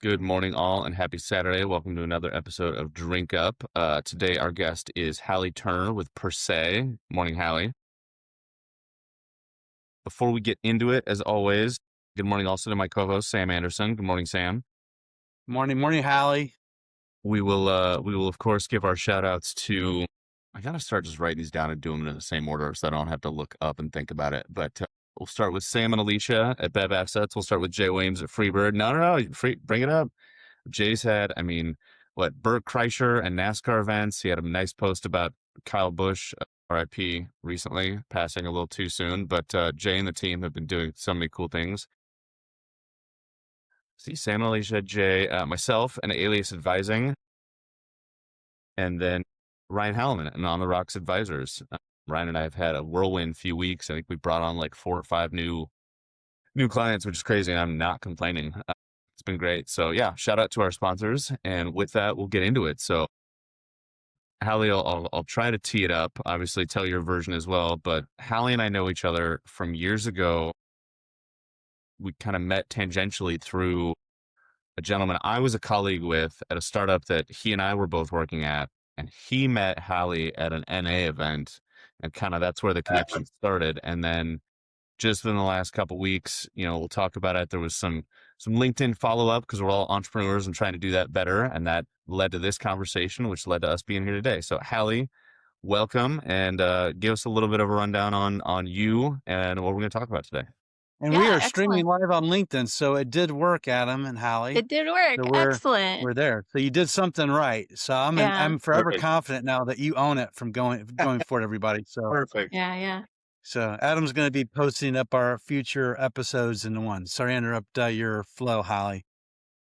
Good morning, all, and happy Saturday. Welcome to another episode of Drink Up. Today, our guest is Halley Turner with Per Se. Morning, Halley. Before we get into it, as always, good morning also to my co-host, Sam Anderson. Good morning, Sam. Morning, Halley. We will, of course, give our shout outs to. I gotta start just writing these down and doing them in the same order so I don't have to look up and think about it. But we'll start with Sam and Alicia at Bev Assets. We'll start with Jay Williams at Freebird. No, bring it up. Jay's had, Bert Kreischer and NASCAR events. He had a nice post about Kyle Busch, RIP, recently, passing a little too soon. But Jay and the team have been doing so many cool things. See, Sam and Alicia, Jay, myself, and Alias Advising, and then Ryan Hallinan and On the Rocks Advisors. Ryan and I have had a whirlwind few weeks. I think we brought on like 4 or 5 new clients, which is crazy, and I'm not complaining. It's been great. So yeah, shout out to our sponsors. And with that, we'll get into it. So Hallie, I'll try to tee it up, obviously tell your version as well. But Hallie and I know each other from years ago. We kind of met tangentially through a gentleman I was a colleague with at a startup that he and I were both working at. And he met Hallie at an NA event. And kind of that's where the connection started. And then just in the last couple of weeks, we'll talk about it. There was some LinkedIn follow-up because we're all entrepreneurs and trying to do that better. And that led to this conversation, which led to us being here today. So Hallie, welcome, and give us a little bit of a rundown on you and what we're going to talk about today. And we are streaming live on LinkedIn, so it did work, Adam and Hallie. It did work. So Excellent. We're there. So you did something right. So I'm forever confident now that you own it from going forward, everybody. So perfect. Yeah. So Adam's going to be posting up our future episodes in the one. Sorry to interrupt your flow, Hallie.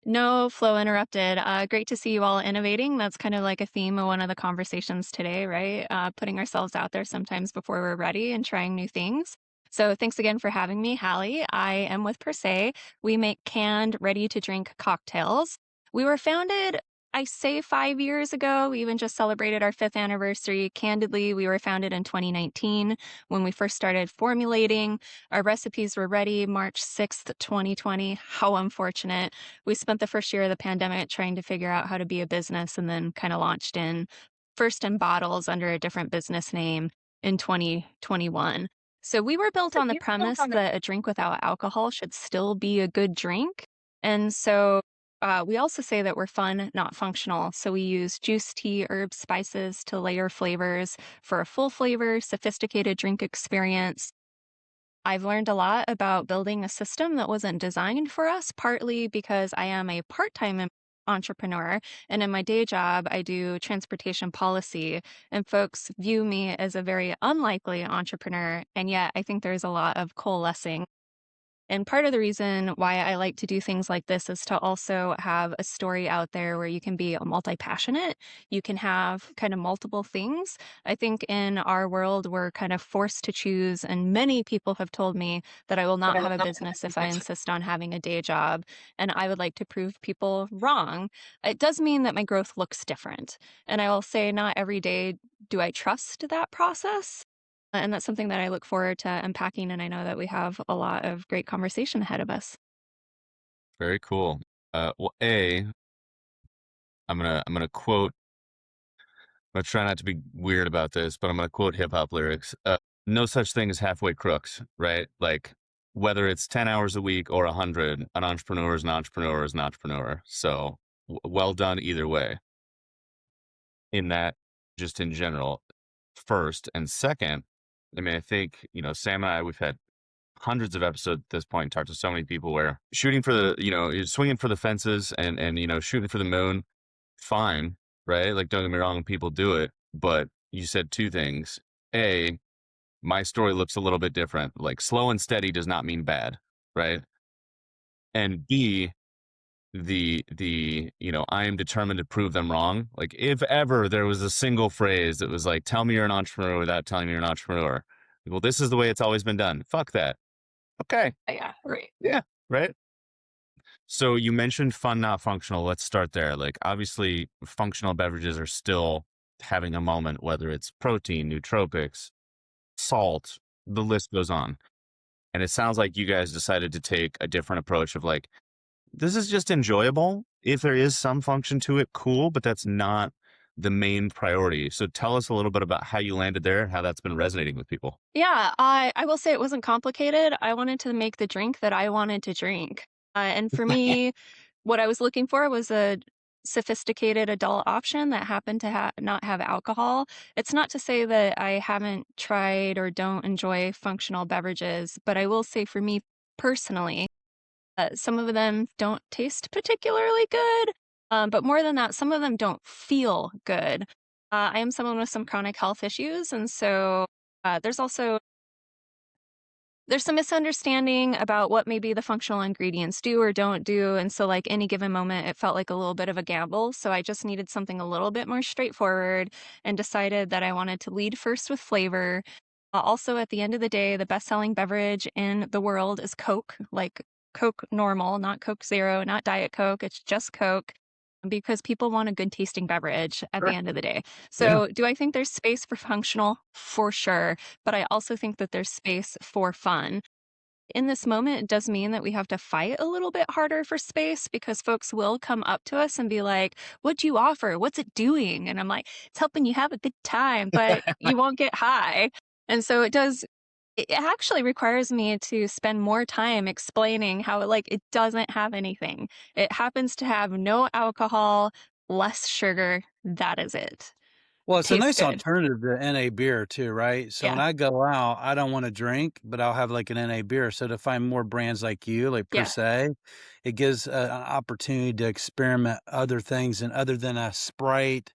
No flow interrupted. Great to see you all innovating. That's kind of like a theme of one of the conversations today, right? Putting ourselves out there sometimes before we're ready and trying new things. So thanks again for having me, Hallie. I am with Per Se. We make canned, ready-to-drink cocktails. We were founded, I say 5 years ago. We even just celebrated our 5th anniversary. Candidly, we were founded in 2019 when we first started formulating. Our recipes were ready March 6th, 2020. How unfortunate. We spent the first year of the pandemic trying to figure out how to be a business and then kind of launched first in bottles under a different business name in 2021. So we were built on the premise that a drink without alcohol should still be a good drink. And so we also say that we're fun, not functional. So we use juice, tea, herbs, spices to layer flavors for a full flavor, sophisticated drink experience. I've learned a lot about building a system that wasn't designed for us, partly because I am a part-time entrepreneur, and in my day job, I do transportation policy, and folks view me as a very unlikely entrepreneur, and yet I think there's a lot of coalescing. And part of the reason why I like to do things like this is to also have a story out there where you can be multi-passionate. You can have kind of multiple things. I think in our world, we're kind of forced to choose. And many people have told me that I will not have a business if I insist on having a day job. And I would like to prove people wrong. It does mean that my growth looks different. And I will say not every day do I trust that process. And that's something that I look forward to unpacking. And I know that we have a lot of great conversation ahead of us. Very cool. Well, I'm gonna quote. I'm gonna try not to be weird about this, but I'm gonna quote hip hop lyrics. No such thing as halfway crooks, right? Like whether it's 10 hours a week or 100, an entrepreneur is an entrepreneur is an entrepreneur. So well done either way. In that, just in general, first and second. I think, Sam and I, we've had hundreds of episodes at this point, talked to so many people where shooting for you're swinging for the fences and shooting for the moon, fine, right? Like, don't get me wrong, people do it. But you said 2 things. A, my story looks a little bit different. Like, slow and steady does not mean bad, right? And B, I am determined to prove them wrong. Like, if ever there was a single phrase that was like, tell me you're an entrepreneur without telling me you're an entrepreneur. Well, this is the way it's always been done. Fuck that. Okay. Yeah, right. Yeah, right. So you mentioned fun, not functional. Let's start there. Like, obviously, functional beverages are still having a moment, whether it's protein, nootropics, salt, the list goes on. And it sounds like you guys decided to take a different approach of like, this is just enjoyable. If there is some function to it, cool, but that's not the main priority. So tell us a little bit about how you landed there, how that's been resonating with people. Yeah, I will say it wasn't complicated. I wanted to make the drink that I wanted to drink. And for me, what I was looking for was a sophisticated adult option that happened to not have alcohol. It's not to say that I haven't tried or don't enjoy functional beverages, but I will say for me personally, some of them don't taste particularly good. But more than that, some of them don't feel good. I am someone with some chronic health issues, and so there's also there's some misunderstanding about what maybe the functional ingredients do or don't do. And so, like, any given moment, it felt like a little bit of a gamble. So, I just needed something a little bit more straightforward and decided that I wanted to lead first with flavor. Also, at the end of the day, the best selling beverage in the world is Coke, like Coke normal, not Coke Zero, not Diet Coke. It's just Coke because people want a good tasting beverage at the Sure. end of the day. Yeah. So, do I think there's space for functional? For sure. But I also think that there's space for fun. In this moment, it does mean that we have to fight a little bit harder for space because folks will come up to us and be like, "What do you offer? What's it doing?" And I'm like, "It's helping you have a good time, but you won't get high." And so it actually requires me to spend more time explaining how, like, it doesn't have anything. It happens to have no alcohol, less sugar. That is it. Well, it's a Tastes nice good. alternative to NA beer too, right? So when Yeah. I go out, I don't want to drink, but I'll have like an NA beer. So to find more brands like you, like per Yeah. se, it gives an opportunity to experiment other things and other than a Sprite,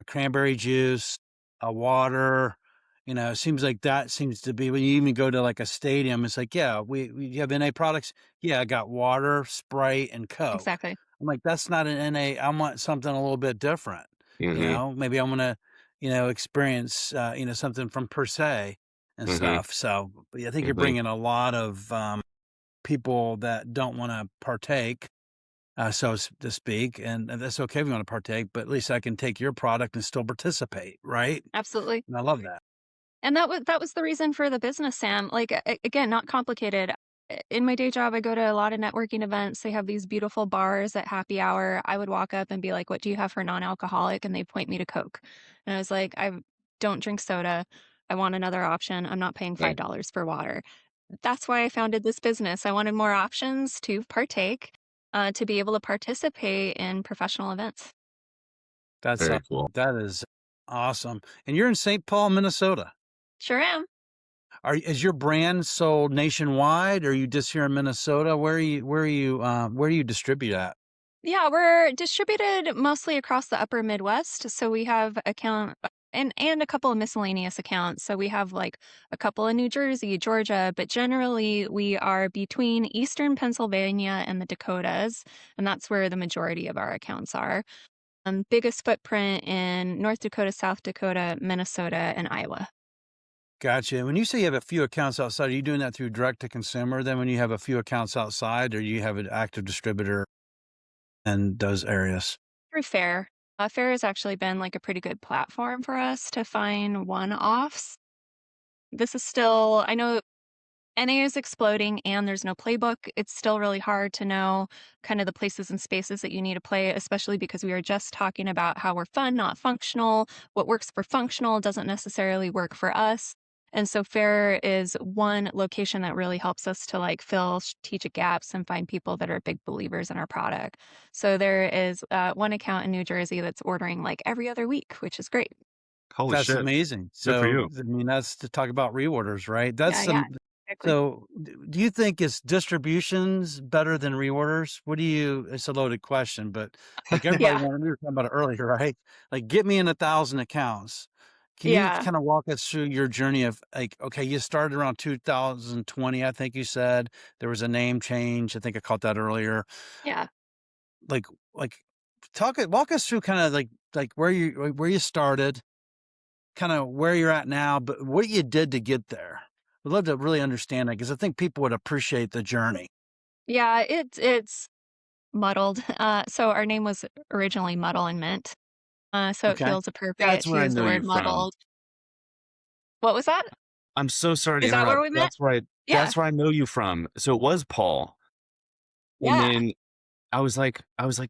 a cranberry juice, a water. It seems like that seems to be when you even go to like a stadium, it's like, yeah, we have NA products. Yeah, I got water, Sprite, and Coke. Exactly. I'm like, that's not an NA. I want something a little bit different. Mm-hmm. Maybe I want to, experience, something from per se and Mm-hmm. stuff. So but yeah, I think you're Mm-hmm. bringing a lot of people that don't want to partake to speak, and that's okay if you want to partake, but at least I can take your product and still participate, right? Absolutely. And I love that. And that was the reason for the business, Sam. Like, again, not complicated. In my day job, I go to a lot of networking events. They have these beautiful bars at happy hour. I would walk up and be like, "What do you have for non-alcoholic?" And they point me to Coke. And I was like, "I don't drink soda. I want another option. I'm not paying Right. $5 for water." That's why I founded this business. I wanted more options to partake, to be able to participate in professional events. That's Very cool. that is awesome. And you're in St. Paul, Minnesota. Sure am. Is your brand sold nationwide, or are you just here in Minnesota? Where do you distribute at? Yeah, we're distributed mostly across the upper Midwest. So we have account and a couple of miscellaneous accounts. So we have like a couple in New Jersey, Georgia, but generally we are between Eastern Pennsylvania and the Dakotas, and that's where the majority of our accounts are. Biggest footprint in North Dakota, South Dakota, Minnesota, and Iowa. Gotcha. When you say you have a few accounts outside, are you doing that through direct to consumer? Then when you have a few accounts outside, or you have an active distributor in those areas? Through Fair. Fair has actually been like a pretty good platform for us to find one-offs. This is still, I know NA is exploding and there's no playbook. It's still really hard to know kind of the places and spaces that you need to play, especially because we were just talking about how we're fun, not functional. What works for functional doesn't necessarily work for us. And so Fair is one location that really helps us to like fill strategic gaps and find people that are big believers in our product. So there is one account in New Jersey that's ordering like every other week, which is great. Holy That's shit. amazing. Good for So, you. I mean, that's to talk about reorders, right? Yeah, yeah, exactly. So do you think is distributions better than reorders? It's a loaded question, but like everybody Yeah, wanted, we were talking about it earlier, right? Like get me in 1,000 accounts. Can you yeah, kind of walk us through your journey of like, okay, you started around 2020, I think you said there was a name change. I think I caught that earlier. yeah. Like, like walk us through kind of like where you started, kind of where you're at now, but what you did to get there. I'd love to really understand that because I think people would appreciate the journey. Yeah, it's muddled. So our name was originally Muddle and Mint. So it Okay. feels appropriate That's to where I use the know you word from. muddled. What was that? I'm so sorry to Is that where interrupt. we met? Yeah. That's where I know you from. So it was Paul. And Yeah. then I was like,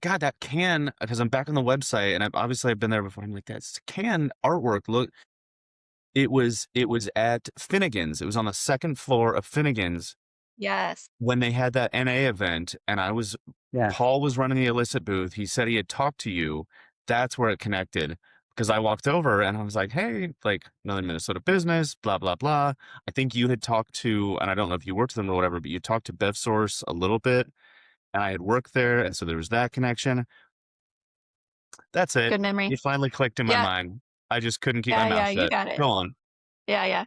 God, that can, because I'm back on the website and I've been there before. I'm like, that's can artwork. Look, it was at Finnegan's. It was on the second floor of Finnegan's Yes. when they had that NA event, and Yeah. Paul was running the illicit booth. He said he had talked to you. That's where it connected. Because I walked over and I was like, hey, like another Minnesota business, blah, blah, blah. I think you had talked to, and I don't know if you worked with them or whatever, but you talked to BevSource a little bit, and I had worked there. And so there was that connection. That's it. Good memory. It finally clicked in my Yeah. mind. I just couldn't keep my Yeah, mouth yeah, you shut. got it. Go on. Yeah, yeah.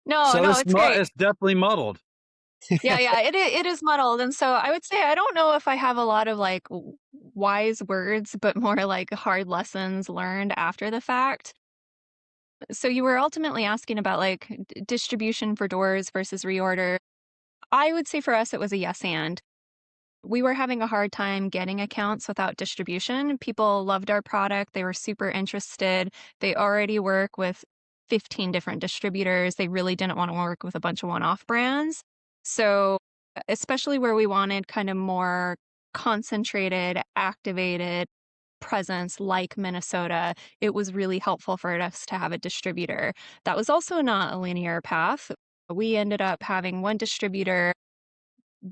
No, So no, it's great. it's definitely muddled. Yeah, yeah, it is muddled, and so I would say I don't know if I have a lot of, like, w wise words, but more like hard lessons learned after the fact. So you were ultimately asking about, like, distribution for doors versus reorder. I would say for us, it was a yes and. We were having a hard time getting accounts without distribution. People loved our product. They were super interested. They already work with 15 different distributors. They really didn't want to work with a bunch of one-off brands. So, especially where we wanted kind of more concentrated, activated presence like Minnesota, it was really helpful for us to have a distributor. That was also not a linear path. We ended up having one distributor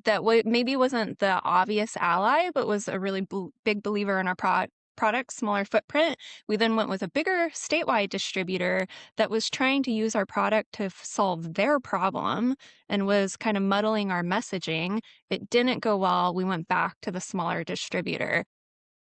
that maybe wasn't the obvious ally, but was a really big believer in our product, smaller footprint. We then went with a bigger statewide distributor that was trying to use our product to solve their problem and was kind of muddling our messaging. It didn't go well. We went back to the smaller distributor.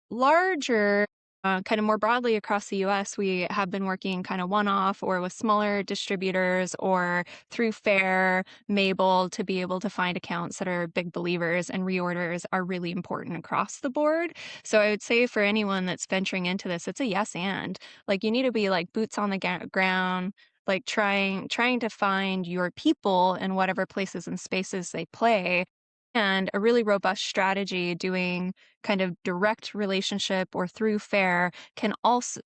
Larger, kind of more broadly across the US, we have been working kind of one off or with smaller distributors or through Fair, Mabel to be able to find accounts that are big believers, and reorders are really important across the board. So I would say for anyone that's venturing into this, it's a yes and. Like you need to be like boots on the ground, like trying to find your people in whatever places and spaces they play, and a really robust strategy doing kind of direct relationship or through Fair can also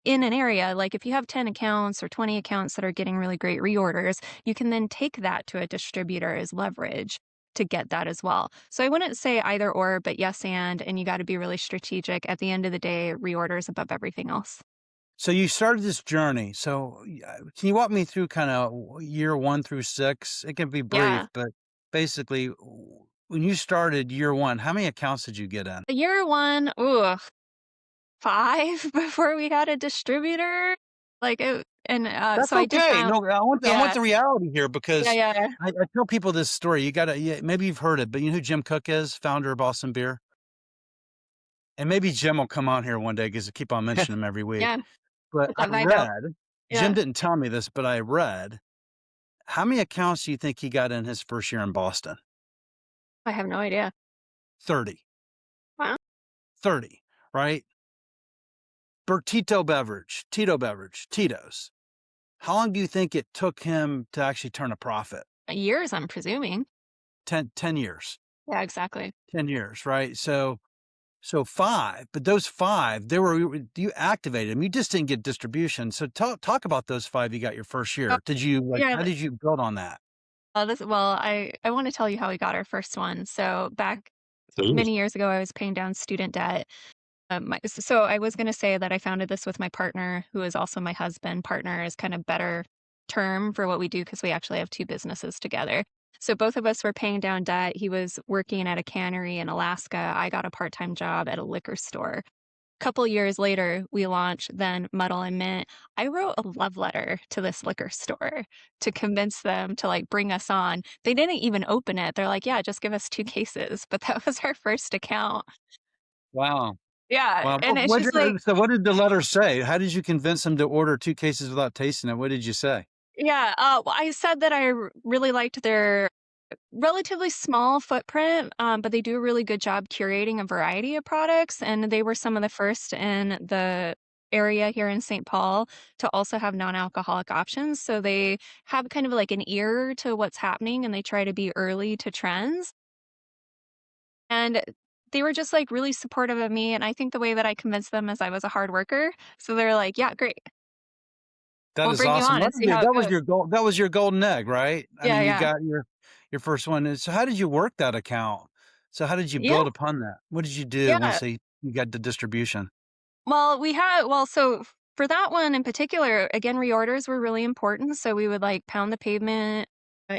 in an area, like if you have 10 accounts or 20 accounts that are getting really great reorders, you can then take that to a distributor as leverage to get that as well. So I wouldn't say either or, but yes and you got to be really strategic. At the end of the day, reorders above everything else. So you started this journey. So can you walk me through kind of year 1 through 6? It can be brief, Yeah. but basically, when you started year 1, how many accounts did you get in? Year one, ooh, 5 before we had a distributor. Like it, and That's so I did okay. found, No, I want yeah, the reality here yeah, because yeah. I tell people this story. You got to, yeah, maybe you've heard it, but you know who Jim Cook is, founder of Boston Beer? And maybe Jim will come on here one day because I keep on mentioning him every week. Yeah, But get I that vibe out. read, Jim Yeah. didn't tell me this, but I read, how many accounts do you think he got in his first year in Boston? I have no idea. 30. Wow. 30, right? Tito Beverage, Tito's. How long do you think it took him to actually turn a profit? Years, I'm presuming. 10 years. Yeah, exactly. 10 years, right? So 5, but those 5, you activated them. You just didn't get distribution. So talk about those 5 you got your first Oh, year. yeah. How did you build on that? I want to tell you how we got our first one. So back Ooh. many years ago, I was paying down student debt. So I was going to say that I founded this with my partner, who is also my husband. Partner is kind of better term for what we do because we actually have 2 businesses together. So both of us were paying down debt. He was working at a cannery in Alaska. I got a part-time job at a liquor store. Couple years later, we launched then Muddle and Mint. I wrote a love letter to this liquor store to convince them to like bring us on. They didn't even open it. They're like, "Yeah, just give us 2 cases." But that was our first account. Wow. Yeah, Wow. and it's just like, So what did the letter say? How did you convince them to order 2 cases without tasting it? What did you say? yeah, well, I said that I really liked their relatively small footprint, but they do a really good job curating a variety of products, and they were some of the first in the area here in St. Paul to also have non-alcoholic options. So they have kind of like an ear to what's happening, and they try to be early to trends. And they were just like really supportive of me. And I think the way that I convinced them is I was a hard worker. So they're like, "Yeah, great. That We'll is bring you awesome. on and see how it That was goes." your goal. That was your golden egg, right? I Yeah, mean, you yeah. got your first one. So how did you work that account? So how did you Yeah. build upon that? What did you do once Yeah. you got the distribution? For that one in particular, again, reorders were really important. So we would like pound the pavement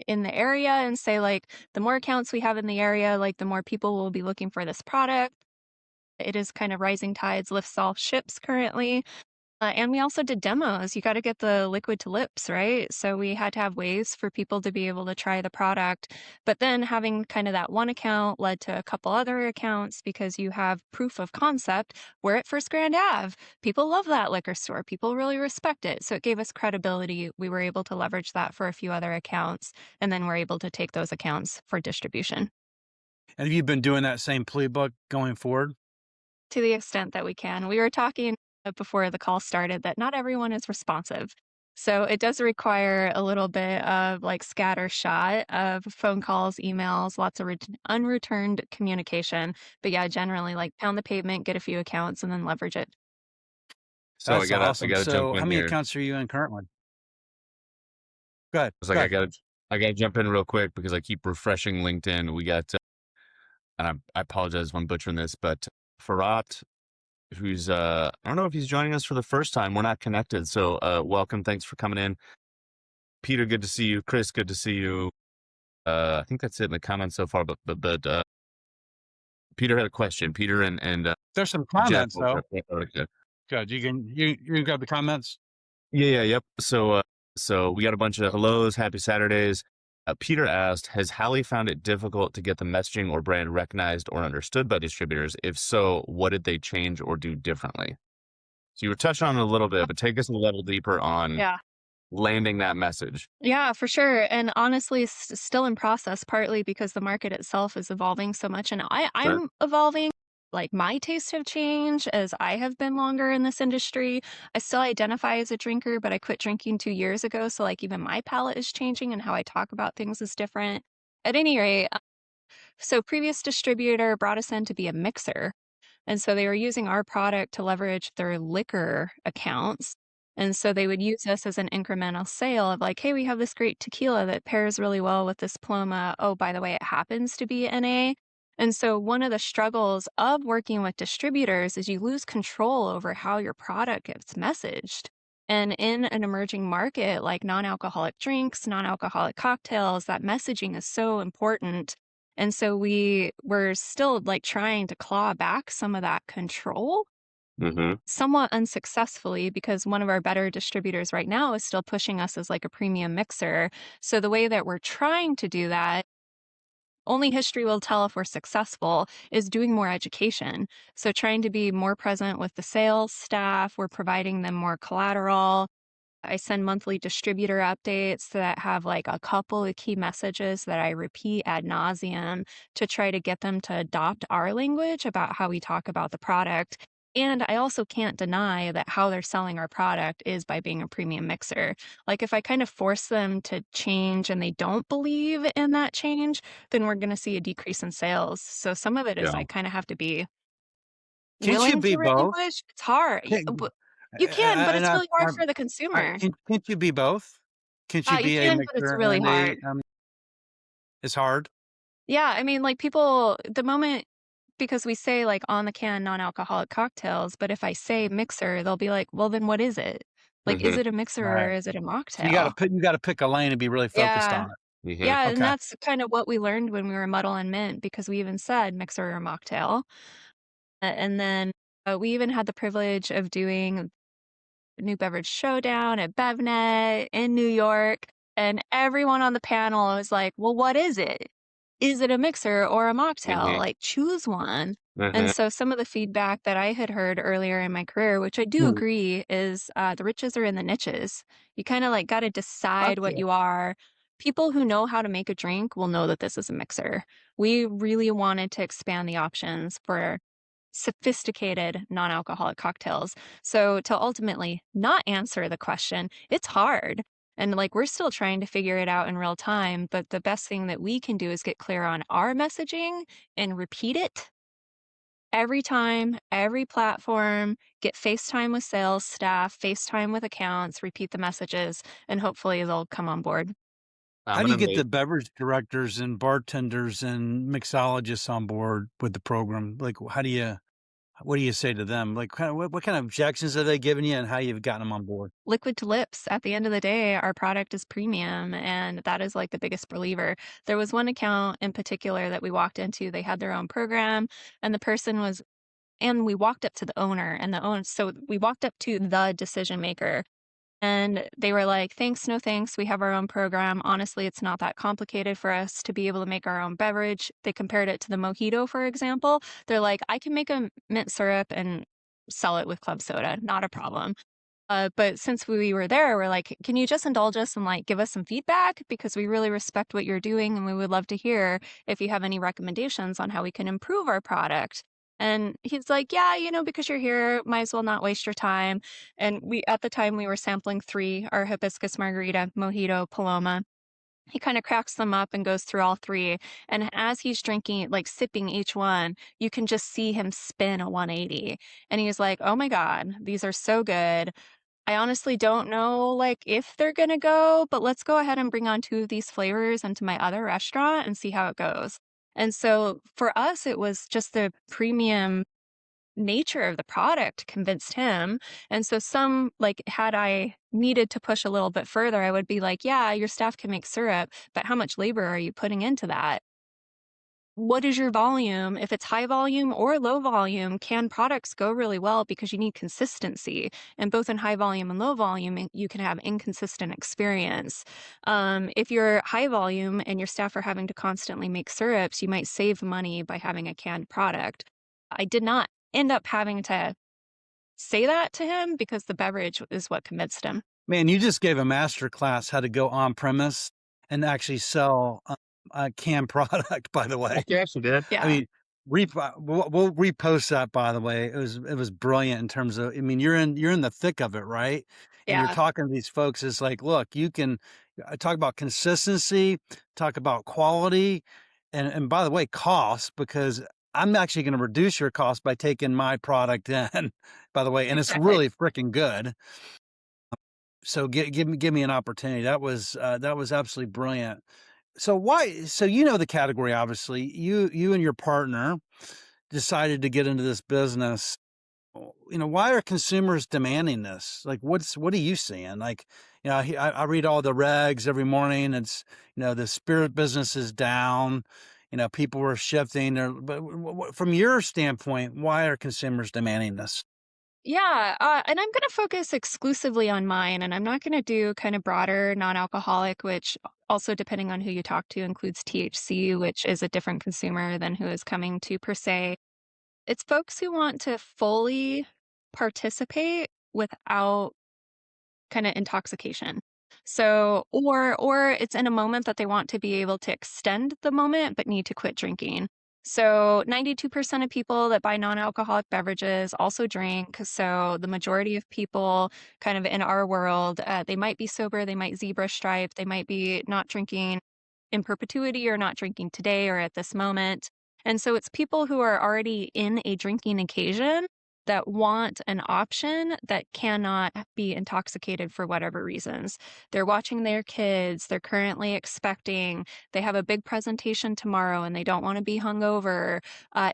in the area and say, like, the more accounts we have in the area, like, the more people will be looking for this product. It is kind of rising tides lifts all ships currently. And we also did demos. You got to get the liquid to lips, right? So we had to have ways for people to be able to try the product. But then having kind of that one account led to a couple other accounts because you have proof of concept. We're at First Grand Ave. People love that liquor store. People really respect it. So it gave us credibility. We were able to leverage that for a few other accounts. And then we're able to take those accounts for distribution And have you been doing that same playbook going forward? to the extent that we can. We were talking before the call started that not everyone is responsive. So it does require a little bit of like scatter shot of phone calls, emails, lots of unreturned communication. But yeah, generally like pound the pavement, get a few accounts, and then leverage it. So That's I awesome. gotta jump So how in many here. accounts are you in currently? Go ahead. It's Go like ahead. I gotta jump in real quick because I keep refreshing LinkedIn. We got and I apologize if I'm butchering this, but Farhat, who's I don't know if he's joining us for the first time. We're not connected, so welcome. Thanks for coming in. Peter, good to see you. Chris, good to see you. I think that's it in the comments so far. But Peter had a question. Peter and There's some Jeff. comments though. Okay. Good. You got the comments? Yep. So we got a bunch of hellos. Happy Saturdays. Peter asked, has Halley found it difficult to get the messaging or brand recognized or understood by distributors? If so, what did they change or do differently? So you were touching on it a little bit, but take us a level deeper on Yeah. landing that message. Yeah, for sure. And honestly, still in process, partly because the market itself is evolving so much. And Sure. I'm evolving. Like my tastes have changed as I have been longer in this industry. I still identify as a drinker, but I quit drinking 2 years ago. So, like, even my palate is changing and how I talk about things is different. At any rate, so previous distributor brought us in to be a mixer. And so they were using our product to leverage their liquor accounts. And so they would use us as an incremental sale of like, hey, we have this great tequila that pairs really well with this Paloma. Oh, by the way, it happens to be NA. And so one of the struggles of working with distributors is you lose control over how your product gets messaged. And in an emerging market like non alcoholic drinks, non alcoholic cocktails, that messaging is so important, and so we were still like trying to claw back some of that control, Mm-hmm. somewhat unsuccessfully because one of our better distributors right now is still pushing us as like a premium mixer. So the way that we're trying to do that, only history will tell if we're successful, is doing more education. So trying to be more present with the sales staff, we're providing them more collateral. I send monthly distributor updates that have like a couple of key messages that I repeat ad nauseum to try to get them to adopt our language about how we talk about the product. And I also can't deny that how they're selling our product is by being a premium mixer. Like if I kind of force them to change and they don't believe in that change, then we're going to see a decrease in sales. So some of it is Yeah. I kind of have to be Can't you willing be to both? relinquish. It's hard. Can't, You can, but and it's really hard I, for the consumer. can't you be both? Can't you You be a can, but it's mixer really and hard. it's hard? Yeah, I mean, like, people the moment because we say, like, on the can non-alcoholic cocktails, but if I say mixer, they'll be like, "Well, then what is it? Like, is Mm-hmm. it a mixer or Right. is it a So mocktail?" you gotta pick a lane and be really focused Yeah. on it. Mm-hmm. Yeah, and Okay. that's kind of what we learned when we were Muddle and Mint because we even said mixer or mocktail. And then, we even had the privilege of doing New Beverage Showdown at BevNet in New York, and everyone on the panel was like, "Well, what is it? Is it a mixer or a mocktail? Mm-hmm. Like, choose one." And Mm-hmm. so some of the feedback that I had heard earlier in my career, which I do Hmm. agree, is the riches are in the niches. You kind of like got to decide what Gotcha. you are. People who know how to make a drink will know that this is a mixer. We really wanted to expand the options for sophisticated non-alcoholic cocktails. So to ultimately not answer the question, it's hard. And like we're still trying to figure it out in real time, but the best thing that we can do is get clear on our messaging and repeat it every time, every platform, get FaceTime with sales staff, FaceTime with accounts, repeat the messages, and hopefully they'll come on board. How do you get the beverage directors and bartenders and mixologists on board with the program? Like, what do you say to them? Like, what kind of objections are they giving you, and how you've gotten them on board? Liquid to lips. At the end of the day, our product is premium, and that is like the biggest believer. There was one account in particular that we walked into. They had their own program, and the person was, and we walked up to the owner, and the owner, so we walked up to the decision maker. And they were like, "Thanks, no thanks. We have our own program. Honestly, it's not that complicated for us to be able to make our own beverage." They compared it to the mojito, for example. They're like, "I can make a mint syrup and sell it with club soda, not a problem." But since we were there, we're like, "Can you just indulge us and like give us some feedback? Because we really respect what you're doing and we would love to hear if you have any recommendations on how we can improve our product." And he's like, "Yeah, because you're here, might as well not waste your time." And at the time, we were sampling three, our hibiscus margarita, mojito, Paloma. He kind of cracks them up and goes through all three. And as he's drinking, like sipping each one, you can just see him spin a 180. And he was like, "Oh my God, these are so good. I honestly don't know like if they're gonna go, but let's go ahead and bring on two of these flavors into my other restaurant and see how it goes." And so for us, it was just the premium nature of the product convinced him. And so like had I needed to push a little bit further, I would be like, "Yeah, your staff can make syrup, but how much labor are you putting into that? What is your volume? If it's high volume or low volume, canned products go really well because you need consistency. And both in high volume and low volume, you can have inconsistent experience. If you're high volume and your staff are having to constantly make syrups, you might save money by having a canned product." I did not end up having to say that to him because the beverage is what convinced him. Man, you just gave a master class how to go on premise and actually sell a canned product, by the way. You actually did. Yeah. I mean, we'll repost that, by the way. It was brilliant in terms of, I mean, you're in the thick of it, right? And you're Yeah. talking to these folks. It's like, look, you can talk about consistency, talk about quality, and by the way, cost, because I'm actually going to reduce your cost by taking my product in, by the way, and it's Exactly. really freaking good. So give me an opportunity. That was absolutely brilliant. So the category, obviously. You and your partner decided to get into this business. Why are consumers demanding this? Like, what are you seeing? Like, I read all the regs every morning. It's, the spirit business is down. People are shifting. But from your standpoint, why are consumers demanding this? Yeah, and I'm gonna focus exclusively on mine, and I'm not gonna do kind of broader non-alcoholic, which also, depending on who you talk to, includes THC, which is a different consumer than who is coming to per se. It's folks who want to fully participate without kind of intoxication. So, or it's in a moment that they want to be able to extend the moment but need to quit drinking. So, 92% of people that buy non-alcoholic beverages also drink. So, the majority of people kind of in our world, they might be sober, they might zebra stripe, they might be not drinking in perpetuity or not drinking today or at this moment. And so it's people who are already in a drinking occasion that want an option that cannot be intoxicated for whatever reasons. They're watching their kids, they're currently expecting, they have a big presentation tomorrow and they don't want to be hungover.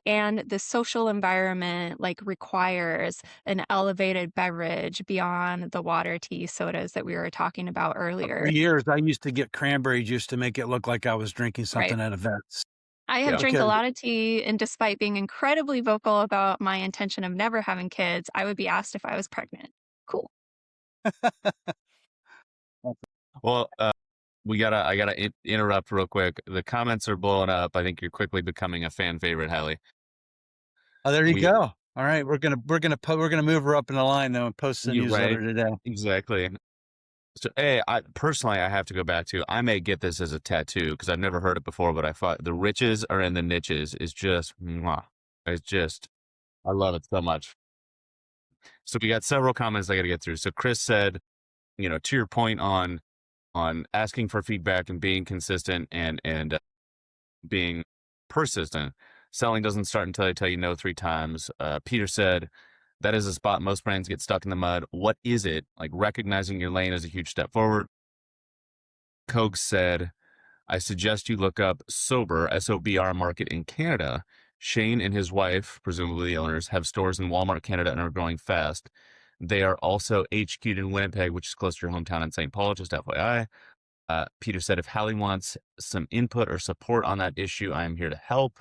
And the social environment like requires an elevated beverage beyond the water, tea, sodas that we were talking about For earlier. years, I used to get cranberry juice to make it look like I was drinking Right. something at events. I have Yeah. drank a Because lot of tea, and despite being incredibly vocal about my intention of never having kids, I would be asked if I was pregnant. Cool. Well, I gotta interrupt real quick. The comments are blowing up. I think you're quickly becoming a fan favorite, Halley. Oh, there you We, go. All right, we're gonna move her up in the line though and post the you right? newsletter today. Exactly. So, hey, I personally, I have to go back to. I may get this as a tattoo because I've never heard it before, but I thought the riches are in the niches is just, mwah. It's just, I love it so much. So we got several comments I got to get through. So Chris said, to your point on asking for feedback and being consistent and being persistent. Selling doesn't start until I tell you no 3 times. Peter said, that is a spot most brands get stuck in the mud. What is it? Like recognizing your lane is a huge step forward. Coke said, I suggest you look up Sober, SOBR Market in Canada. Shane and his wife, presumably the owners, have stores in Walmart Canada and are growing fast. They are also HQ'd in Winnipeg, which is close to your hometown in St. Paul, just FYI. Peter said, if Halley wants some input or support on that issue, I am here to help.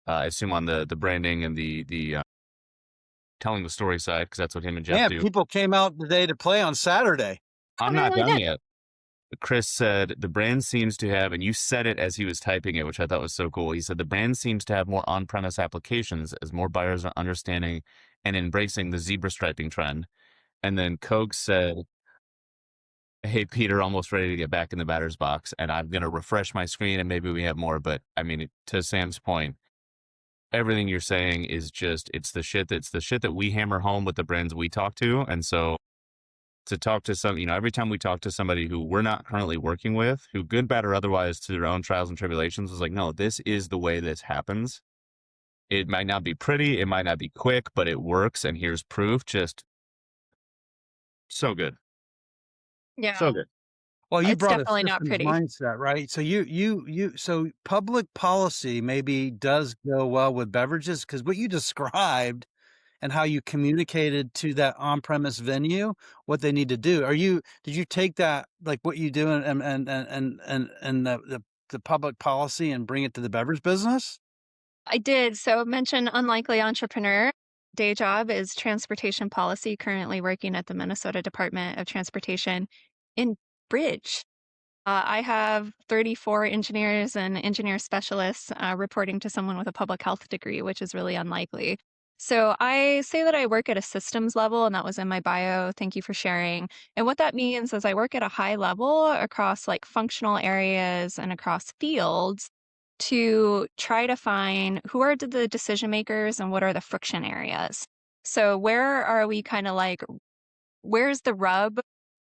I assume on the branding and the telling the story side, because that's what him and Jeff Yeah, do. people came out today to play on Saturday. I'm they not really done did. yet. Chris said the brand seems to have, and you said it as he was typing it, which I thought was so cool. He said the brand seems to have more on-premise applications as more buyers are understanding and embracing the zebra striping trend. And then Koch said, hey, Peter, almost ready to get back in the batter's box. And I'm going to refresh my screen and maybe we have more. But I mean, to Sam's point, everything you're saying is just, it's the shit that we hammer home with the brands we talk to. And so to talk to some, every time we talk to somebody who we're not currently working with, who good, bad, or otherwise to their own trials and tribulations was like, no, this is the way this happens. It might not be pretty, it might not be quick, but it works. And here's proof. Just so good. Yeah. So good. Well, you It's brought a definitely not systems pretty. mindset, right? So so public policy maybe does go well with beverages, because what you described and how you communicated to that on-premise venue what they need to do. Did you take that, like what you do and the public policy, and bring it to the beverage business? I did. So mention unlikely entrepreneur. Day job is transportation policy, currently working at the Minnesota Department of Transportation in Bridge. I have 34 engineers and engineer specialists reporting to someone with a public health degree, which is really unlikely. So I say that I work at a systems level, and that was in my bio. Thank you for sharing. And what that means is I work at a high level across like functional areas and across fields to try to find who are the decision makers and what are the friction areas. So where are we kind of like, where's the rub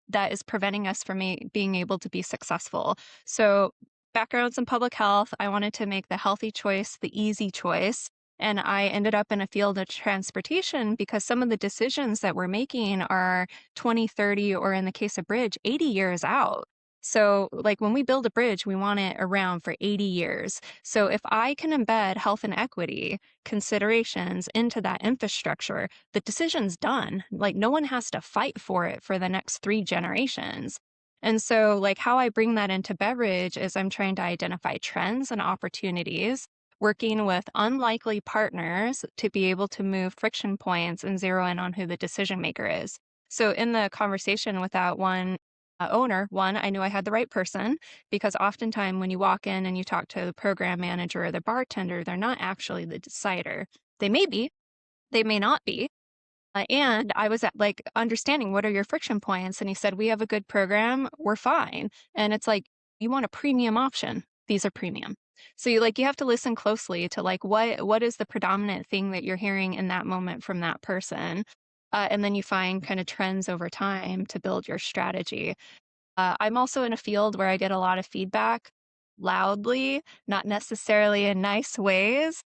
that is preventing us from being able to be successful? So, backgrounds in public health, I wanted to make the healthy choice the easy choice. And I ended up in a field of transportation because some of the decisions that we're making are 20, 30, or in the case of Bridge, 80 years out. So, like when we build a bridge, we want it around for 80 years. So, if I can embed health and equity considerations into that infrastructure, the decision's done. Like no one has to fight for it for the next 3 generations. And so, like, how I bring that into beverage is I'm trying to identify trends and opportunities, working with unlikely partners to be able to move friction points and zero in on who the decision maker is. So, in the conversation with that one owner, I knew I had the right person, because oftentimes when you walk in and you talk to the program manager or the bartender, they're not actually the decider. They may be, they may not be. And I was at like understanding what are your friction points. And he said, we have a good program. We're fine. And it's like, you want a premium option. These are premium. So you have to listen closely to like, what is the predominant thing that you're hearing in that moment from that person? And then you find kind of trends over time to build your strategy. I'm also in a field where I get a lot of feedback loudly, not necessarily in nice ways.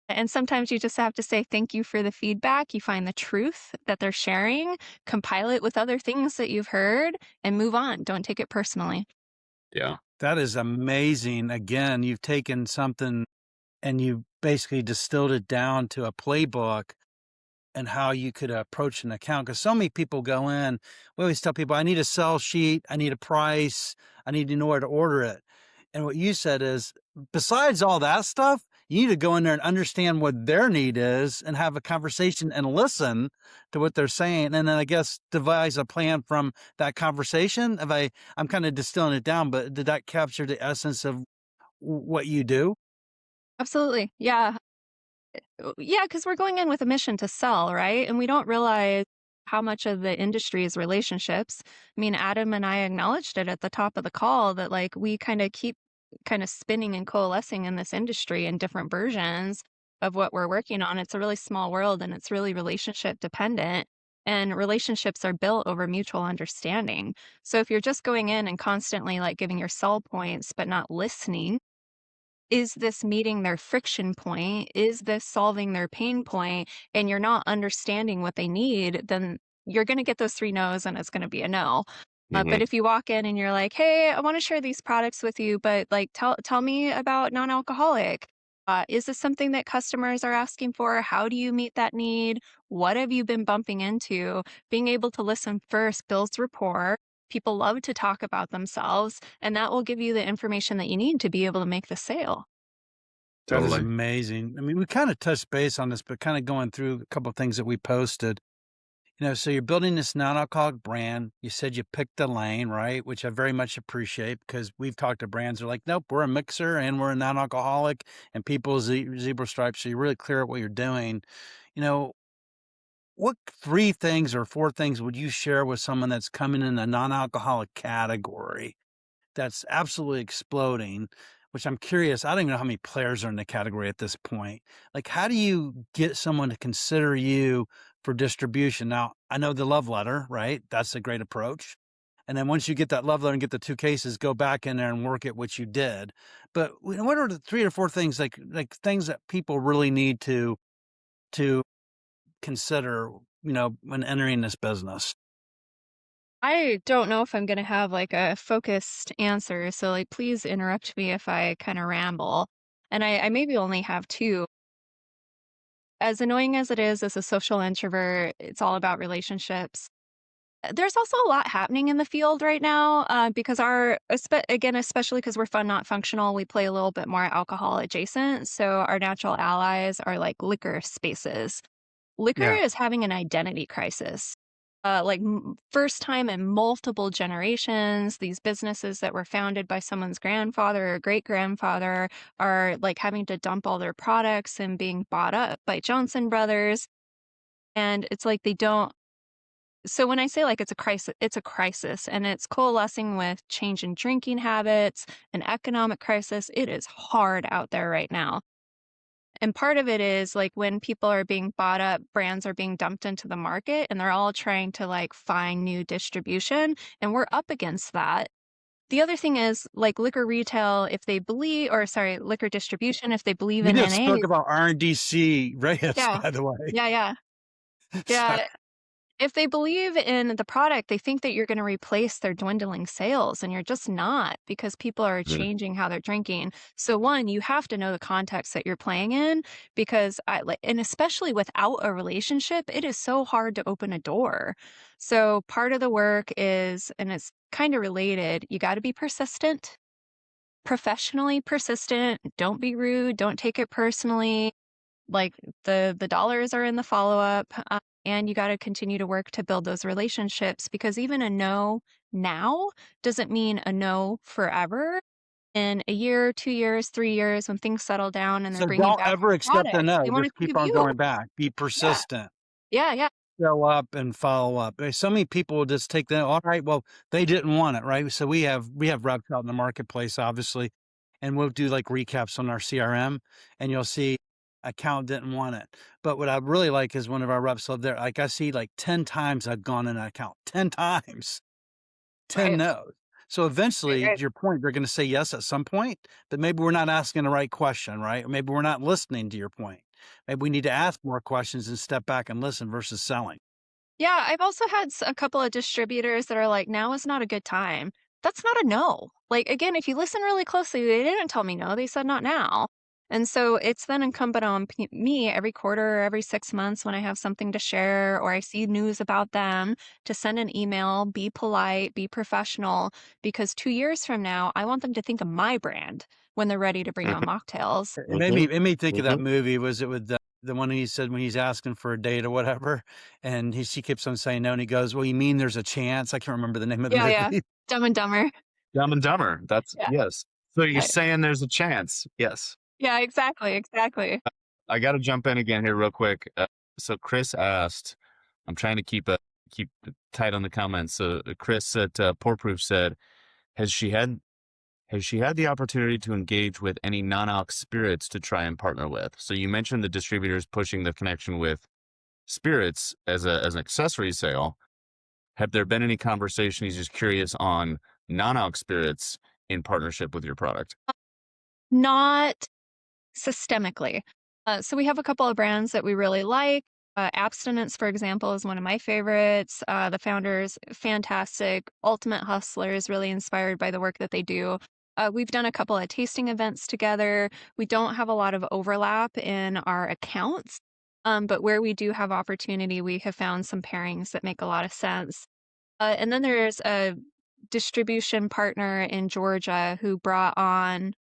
And sometimes you just have to say thank you for the feedback. You find the truth that they're sharing, compile it with other things that you've heard, and move on. Don't take it personally. Yeah. That is amazing. Again, you've taken something and you basically distilled it down to a playbook and how you could approach an account. Because so many people go in, we always tell people, I need a sell sheet, I need a price, I need to know where to order it. And what you said is, besides all that stuff, you need to go in there and understand what their need is and have a conversation and listen to what they're saying. And then I guess devise a plan from that conversation. I'm kind of distilling it down, but did that capture the essence of what you do? Absolutely. Yeah. Yeah, because we're going in with a mission to sell, right? And we don't realize how much of the industry is relationships. I mean, Adam and I acknowledged it at the top of the call that like we kind of keep kind of spinning and coalescing in this industry in different versions of what we're working on. It's a really small world and it's really relationship dependent. And relationships are built over mutual understanding. So if you're just going in and constantly like giving your sell points, but not listening, is this meeting their friction point? Is this solving their pain point? And you're not understanding what they need, then you're going to get those 3 no's and it's going to be a no. But Mhm. if you walk in and you're like, "Hey, I wanna share these products with you, but, like, tell me about non-alcoholic. Is this something that customers are asking for? How do you meet that need? What have you been bumping into?" Being able to listen first builds rapport. People love to talk about themselves, and that will give you the information that you need to be able to make the sale. That is Totally. amazing. I mean, we kind of touched base on this, but kind of going through a couple of things that we posted. So you're building this non-alcoholic brand. You said you picked a lane, right? Which I very much appreciate because we've talked to brands that are like, nope, we're a mixer and we're a non-alcoholic and people zebra stripes. So you're really clear at what you're doing. You know, what 3 things or 4 things would you share with someone that's coming in a non-alcoholic category that's absolutely exploding, which I'm curious, I don't even know how many players are in the category at this point. Like, how do you get someone to consider you for distribution? Now, I know the love letter, right? That's a great approach. And then once you get that love letter and get the 2 cases, go back in there and work at what you did. But what are the 3 or 4 things like things that people really need to consider, when entering this business? I don't know if I'm gonna have, like, a focused answer, so, like, please interrupt me if I kinda ramble. And I maybe only have 2. As annoying as it is as a social introvert, it's all about relationships. There's also a lot happening in the field right now, because again, especially because 'cause we're fun, not functional, we play a little bit more alcohol adjacent, so our natural allies are, like, liquor spaces. Liquor Yeah. is having an identity crisis. Like, first time in multiple generations, these businesses that were founded by someone's grandfather or great grandfather are like having to dump all their products and being bought up by Johnson Brothers. And it's like they don't. So when I say like it's a crisis and it's coalescing with change in drinking habits, an economic crisis. It is hard out there right now. And part of it is like when people are being bought up, brands are being dumped into the market and they're all trying to like find new distribution. And we're up against that. The other thing is like liquor retail, if they believe, or sorry, liquor distribution, if they believe We in just NA. spoke about RNDC Reyes, Yeah. by the way. Yeah. Yeah. Sorry. Yeah. If they believe in the product, they think that you're gonna replace their dwindling sales, and you're just not because people are Mhm. changing how they're drinking. So, 1, you have to know the context that you're playing in because I like and especially without a relationship, it is so hard to open a door. So, part of the work is and it's kinda related, you gotta be persistent, professionally persistent, don't be rude, don't take it personally. Like, the dollars are in the follow-up, and you gotta continue to work to build those relationships because even a no now doesn't mean a no forever. In a year, 2 years, 3 years, when things settle down and they're So bringing don't back ever more accept a products, they no, wanna just think keep of on you. going back. Be Yeah. persistent. Yeah, yeah. Show up and follow up. So many people will just take that, all right, well, they didn't want it, right? So we have reps out in the marketplace, obviously, and we'll do like recaps on our CRM and you'll see account didn't want it. But what I really like is one of our reps live there. Like I see like 10 times I've gone in an account. 10 times. 10 Right, no's. So right, eventually, to right. your point, they're gonna say yes at some point, but maybe we're not asking the right question, right? Or maybe we're not listening to your point. Maybe we need to ask more questions and step back and listen versus selling. Yeah, I've also had a couple of distributors that are like, now is not a good time. That's not a no. Like, again, if you listen really closely, they didn't tell me no, they said not now. And so it's then incumbent on me every quarter or every 6 months when I have something to share or I see news about them to send an email, be polite, be professional, because 2 years from now, I want them to think of my brand when they're ready to bring on Mhm. mocktails. It made me Mhm. it made me think of that Mhm. movie. Was it with the one he said when he's asking for a date or whatever, and she keeps on saying no, and he goes, "Well, you mean there's a chance?" I can't remember the name of the Yeah, yeah. movie. Dumb and Dumber. Dumb and Dumber. That's Yeah. yes. So you're Right. saying there's a chance. Yes. Yeah, exactly, exactly. I gotta jump in again here real quick. So Chris asked, I'm trying to keep it tight on the comments. So Chris at Pour Proof said, has she had has she had the opportunity to engage with any non-alc spirits to try and partner with? So you mentioned the distributors pushing the connection with spirits as an accessory sale. Have there been any conversation? He's just curious on non-alc spirits in partnership with your product. Not systemically. So we have a couple of brands that we really like. Abstinence, for example, is one of my favorites. The founders, fantastic, ultimate hustlers, really inspired by the work that they do. We've done a couple of tasting events together. We don't have a lot of overlap in our accounts, but where we do have opportunity, we have found some pairings that make a lot of sense. And then there's a distribution partner in Georgia who brought on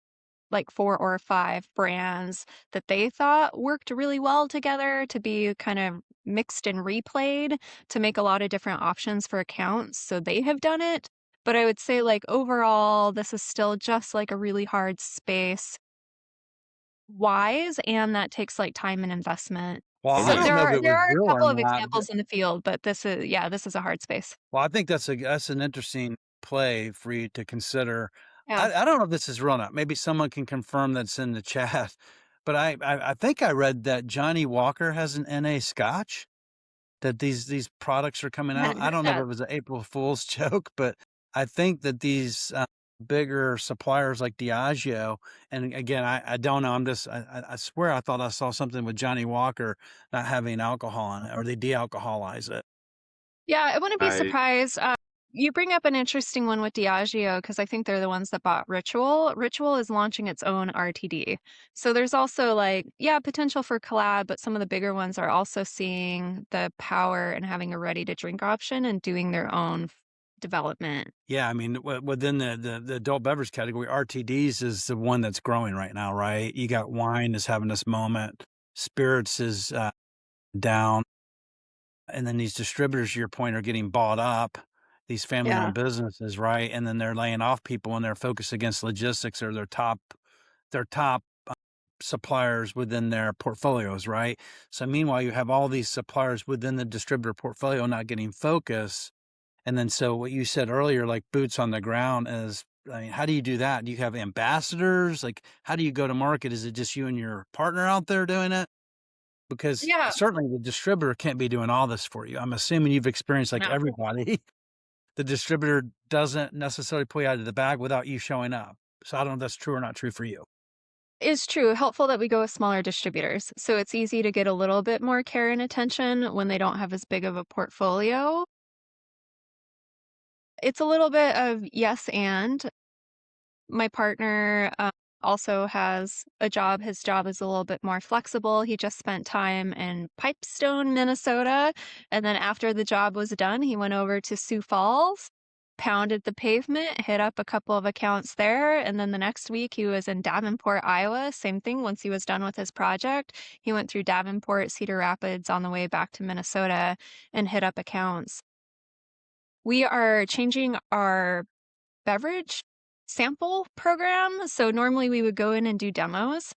like 4 or 5 brands that they thought worked really well together to be kind of mixed and replayed to make a lot of different options for accounts, so they have done it. But I would say, like, overall, this is still just, like, a really hard space wise, and that takes, like, time and investment. Well, I So Totally. don't there know if are it was there are a real or couple of not. examples in the field, but this is yeah, this is a hard space. Well, I think that's an interesting play for you to consider. Yeah. I don't know if this is real or not. Maybe someone can confirm that's in the chat, but I think I read that Johnny Walker has an NA Scotch that these products are coming I out. hadn't I heard don't know if that. it was an April Fool's joke, but I think that these bigger suppliers like Diageo, and again, I don't know. I swear I thought I saw something with Johnny Walker not having alcohol in it, or they de-alcoholize it. Yeah, I wouldn't be I surprised. You bring up an interesting one with Diageo because I think they're the ones that bought Ritual. Ritual is launching its own RTD. So there's also like, yeah, potential for collab, but some of the bigger ones are also seeing the power and having a ready to drink option and doing their own development. Yeah, I mean, within the adult beverage category, RTDs is the one that's growing right now, right? You got wine is having this moment, spirits is down, and then these distributors, to your point, are getting bought up. These Yeah. family-owned businesses, right? And then they're laying off people, and they're focused against logistics or their top suppliers within their portfolios, right? So meanwhile, you have all these suppliers within the distributor portfolio not getting focus. And then so what you said earlier, like boots on the ground is, I mean, how do you do that? Do you have ambassadors? Like, how do you go to market? Is it just you and your partner out there doing it? Because Yeah. certainly the distributor can't be doing all this for you. I'm assuming you've experienced like No. everybody. The distributor doesn't necessarily pull you out of the bag without you showing up. So I don't know if that's true or not true for you. Is true. Helpful that we go with smaller distributors. So it's easy to get a little bit more care and attention when they don't have as big of a portfolio. It's a little bit of yes and. My partner also has a job. His job is a little bit more flexible. He just spent time in Pipestone, Minnesota. And then after the job was done, he went over to Sioux Falls, pounded the pavement, hit up a couple of accounts there. And then the next week, he was in Davenport, Iowa. Same thing. Once he was done with his project, he went through Davenport, Cedar Rapids on the way back to Minnesota and hit up accounts. We are changing our beverage sample program. So normally we would go in and do demos.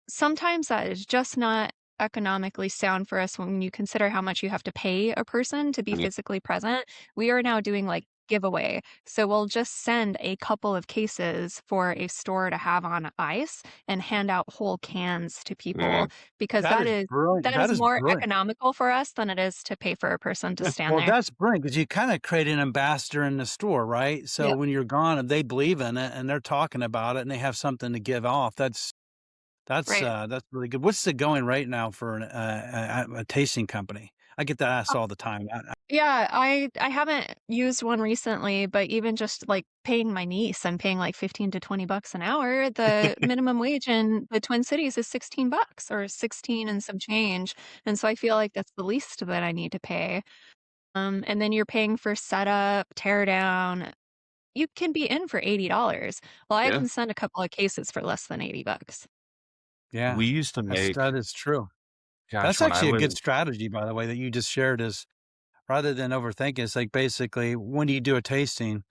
Sometimes that is just not economically sound for us when you consider how much you have to pay a person to be mean, physically present. We are now doing like giveaway. So we'll just send a couple of cases for a store to have on ice and hand out whole cans to people mm, because That that is is brilliant. that That is is more brilliant. economical for us than it is to pay for a person to stand Well, there. that's brilliant because you kind of create an ambassador in the store, right? So Yep. when you're gone, if they believe in it and they're talking about it and they have something to give off, Right. that's really good. What's the going right now for a tasting company? I get that asked all the time. Yeah, I haven't used one recently, but even just like paying my niece, I'm paying like 15 to 20 bucks an hour. The minimum wage in the Twin Cities is 16 bucks or 16 and some change. And so I feel like that's the least that I need to pay. And then you're paying for setup, tear down. You can be in for $80. Well, I yeah. can send a couple of cases for less than 80 bucks. Yeah, We used to make, that is true. gosh, That's when I actually a good was, strategy, by the way, that you just shared. Is rather than overthinking, it's like basically when do you do a tasting?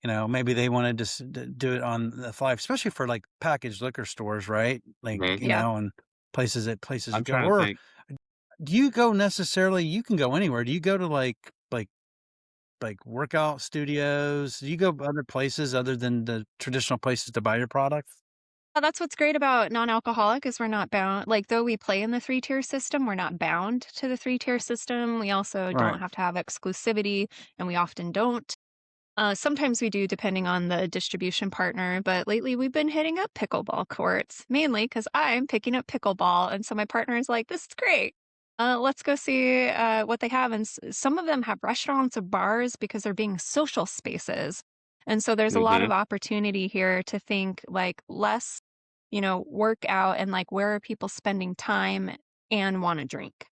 Maybe they wanted to do it on the fly, especially for like packaged liquor stores, right? Like, mhm, Yeah. and places I'm you go. trying to Or think. do you go necessarily? You can go anywhere. Do you go to like workout studios? Do you go other places other than the traditional places to buy your product? Well, that's what's great about non-alcoholic is we're not bound like, though we play in the three-tier system, we're not bound to the three-tier system. We also Right. don't have to have exclusivity, and we often don't. Sometimes we do depending on the distribution partner, but lately we've been hitting up pickleball courts, mainly because 'cause I'm picking up pickleball, and so my partner is like, "This is great." Let's go see what they have. And some of them have restaurants or bars because they're being social spaces. And so there's a lot Hmm. of opportunity here to think like less, work out and like where are people spending time and want to drink.